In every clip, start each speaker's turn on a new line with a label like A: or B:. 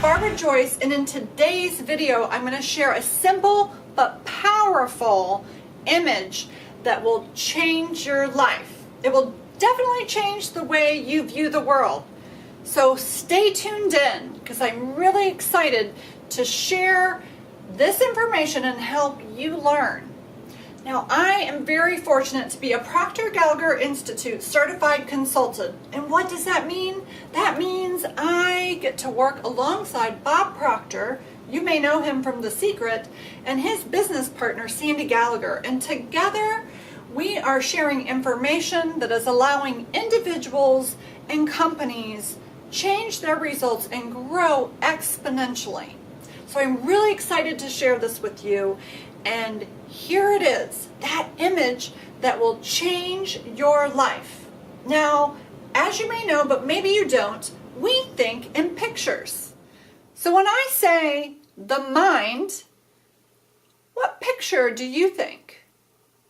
A: Barbara Joyce, and in today's video I'm going to share a simple but powerful image that will change your life. It will definitely change the way you view the world. So stay tuned in because I'm really excited to share this information and help you learn. Now, I am very fortunate to be a Proctor Gallagher Institute certified consultant. And what does that mean? That means I get to work alongside Bob Proctor, you may know him from The Secret, and his business partner, Sandy Gallagher. And together, we are sharing information that is allowing individuals and companies change their results and grow exponentially. So I'm really excited to share this with you. And here it is, that image that will change your life. Now, as you may know, but maybe you don't, we think in pictures. So when I say the mind, what picture do you think?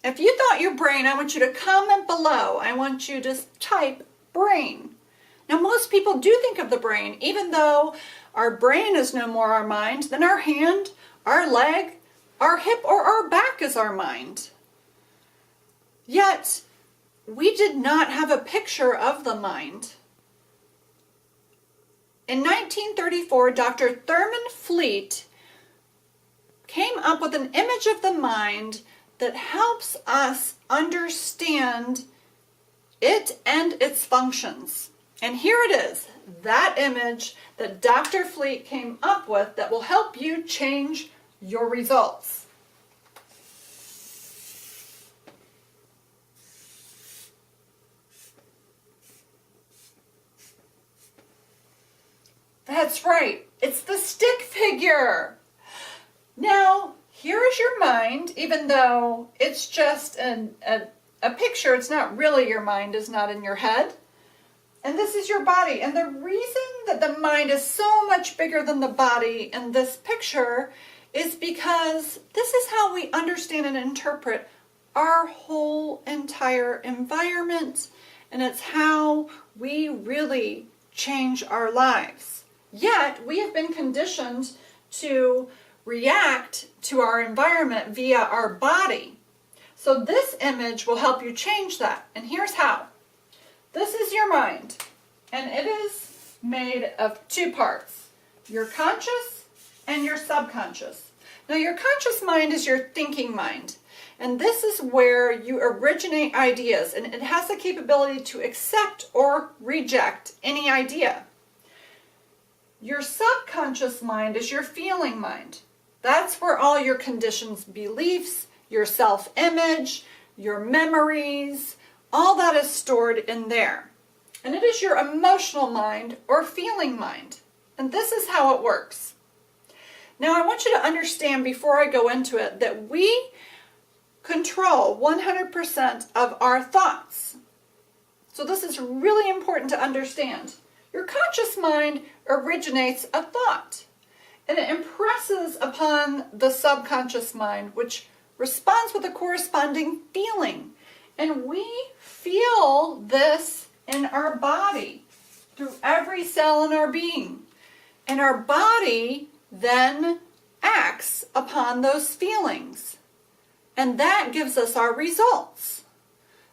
A: If you thought your brain, I want you to comment below. I want you to type brain. Now, most people do think of the brain, even though our brain is no more our mind, then our hand, our leg, our hip, or our back is our mind. Yet, we did not have a picture of the mind. In 1934, Dr. Thurman Fleet came up with an image of the mind that helps us understand it and its functions. And here it is, that image that Dr. Fleet came up with that will help you change your results. That's right, it's the stick figure. Now, here is your mind, even though it's just a picture, it's not really your mind, is not in your head. And this is your body. And the reason that the mind is so much bigger than the body in this picture is because this is how we understand and interpret our whole entire environment. And it's how we really change our lives. Yet, we have been conditioned to react to our environment via our body. So this image will help you change that. And here's how. This is your mind, and it is made of two parts, your conscious and your subconscious. Now, your conscious mind is your thinking mind, and this is where you originate ideas, and it has the capability to accept or reject any idea. Your subconscious mind is your feeling mind. That's where all your conditioned beliefs, your self-image, your memories, all that is stored in there. And it is your emotional mind or feeling mind. And this is how it works. Now, I want you to understand before I go into it that we control 100% of our thoughts. So this is really important to understand. Your conscious mind originates a thought, and it impresses upon the subconscious mind, which responds with a corresponding feeling. And we feel this in our body through every cell in our being. And our body then acts upon those feelings. And that gives us our results.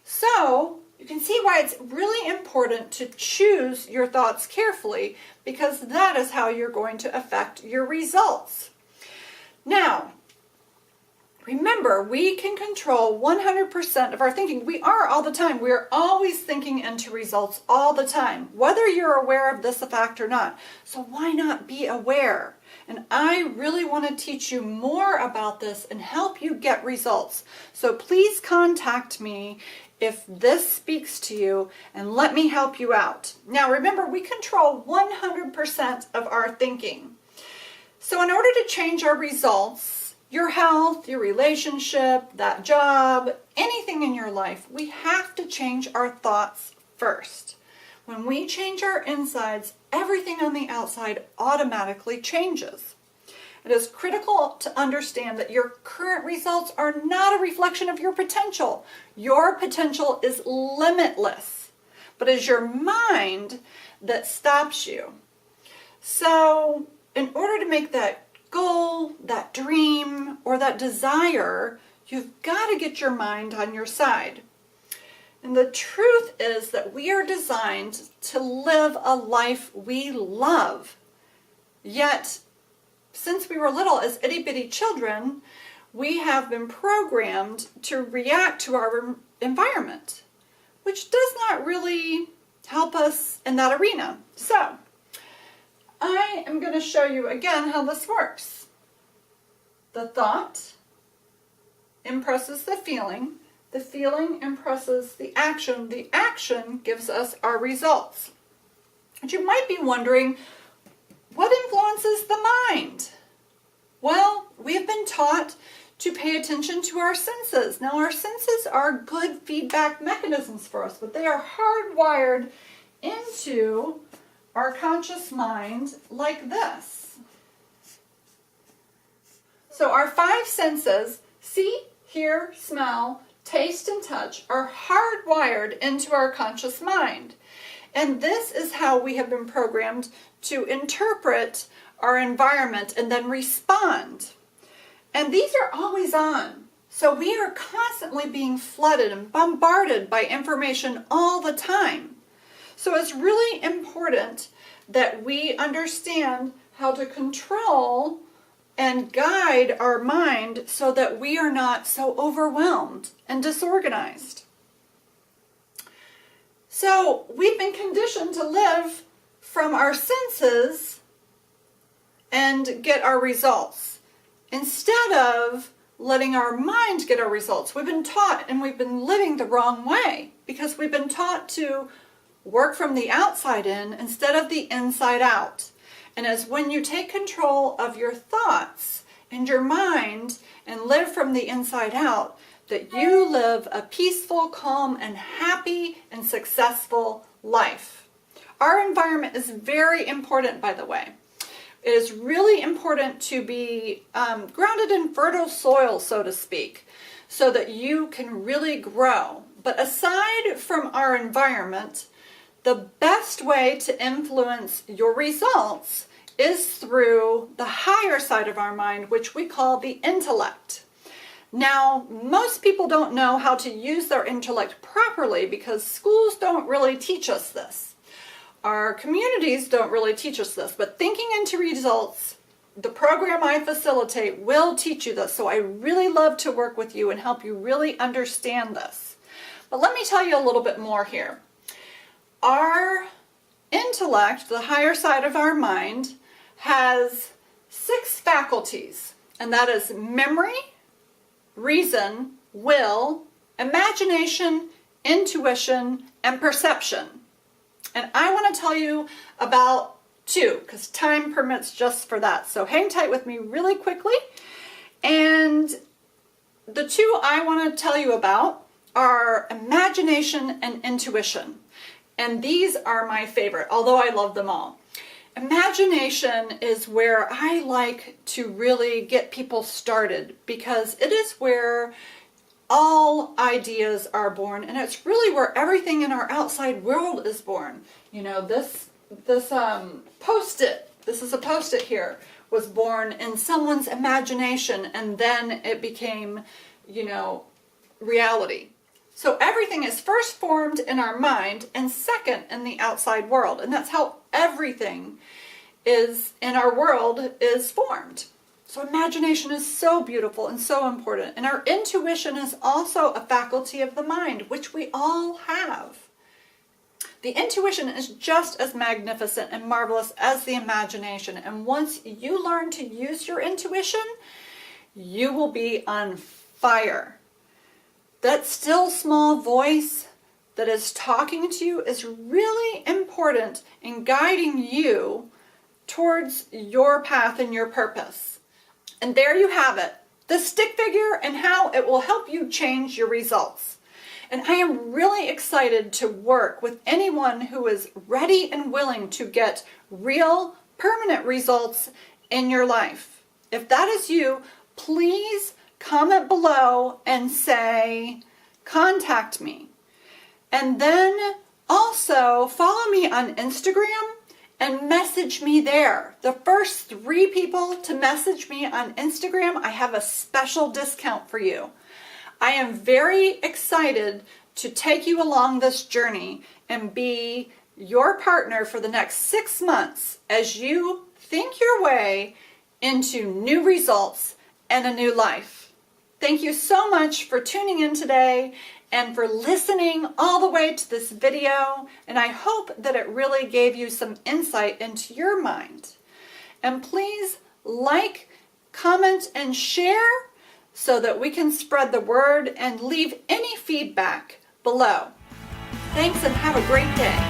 A: So, you can see why it's really important to choose your thoughts carefully, because that is how you're going to affect your results. Now, remember, we can control 100% of our thinking. We are all the time. We are always thinking into results all the time, whether you're aware of this fact or not. So why not be aware? And I really want to teach you more about this and help you get results. So please contact me if this speaks to you and let me help you out. Now remember, we control 100% of our thinking. So in order to change our results, your health, your relationship, that job, anything in your life, we have to change our thoughts first. When we change our insides, everything on the outside automatically changes. It is critical to understand that your current results are not a reflection of your potential. Your potential is limitless, but it's your mind that stops you. So in order to make that goal, that dream, or that desire, you've got to get your mind on your side. And the truth is that we are designed to live a life we love. Yet, since we were little, as itty-bitty children, we have been programmed to react to our environment, which does not really help us in that arena. So, I am going to show you again how this works. The thought impresses the feeling impresses the action gives us our results. And you might be wondering, what influences the mind? Well, we have been taught to pay attention to our senses. Now, our senses are good feedback mechanisms for us, but they are hardwired into our conscious mind like this. So our 5 senses, see, hear, smell, taste, and touch, are hardwired into our conscious mind. And this is how we have been programmed to interpret our environment and then respond. And these are always on. So we are constantly being flooded and bombarded by information all the time. So it's really important that we understand how to control and guide our mind so that we are not so overwhelmed and disorganized. So we've been conditioned to live from our senses and get our results instead of letting our mind get our results. We've been taught and we've been living the wrong way because we've been taught to work from the outside in instead of the inside out. And as when you take control of your thoughts and your mind and live from the inside out, that you live a peaceful, calm, and happy and successful life. Our environment is very important, by the way. It is really important to be grounded in fertile soil, so to speak, so that you can really grow. But aside from our environment, the best way to influence your results is through the higher side of our mind, which we call the intellect. Now, most people don't know how to use their intellect properly because schools don't really teach us this. Our communities don't really teach us this, but thinking into results, the program I facilitate will teach you this. So I really love to work with you and help you really understand this. But let me tell you a little bit more here. Our intellect, the higher side of our mind, has 6 faculties, and that is memory, reason, will, imagination, intuition, and perception. And I want to tell you about 2, because time permits just for that. So hang tight with me really quickly. And the 2 I want to tell you about are imagination and intuition. And these are my favorite, although I love them all. Imagination is where I like to really get people started because it is where all ideas are born, and it's really where everything in our outside world is born. You know, this Post-it, this is a Post-it here, was born in someone's imagination, and then it became, you know, reality. So everything is first formed in our mind and second in the outside world. And that's how everything is in our world is formed. So imagination is so beautiful and so important. And our intuition is also a faculty of the mind, which we all have. The intuition is just as magnificent and marvelous as the imagination. And once you learn to use your intuition, you will be on fire. That still small voice that is talking to you is really important in guiding you towards your path and your purpose. And there you have it, the stick figure and how it will help you change your results. And I am really excited to work with anyone who is ready and willing to get real, permanent results in your life. If that is you, please comment below and say, contact me. And then also follow me on Instagram and message me there. The first 3 people to message me on Instagram, I have a special discount for you. I am very excited to take you along this journey and be your partner for the next 6 months as you think your way into new results and a new life. Thank you so much for tuning in today and for listening all the way to this video, and I hope that it really gave you some insight into your mind. And please like, comment, and share so that we can spread the word, and leave any feedback below. Thanks and have a great day.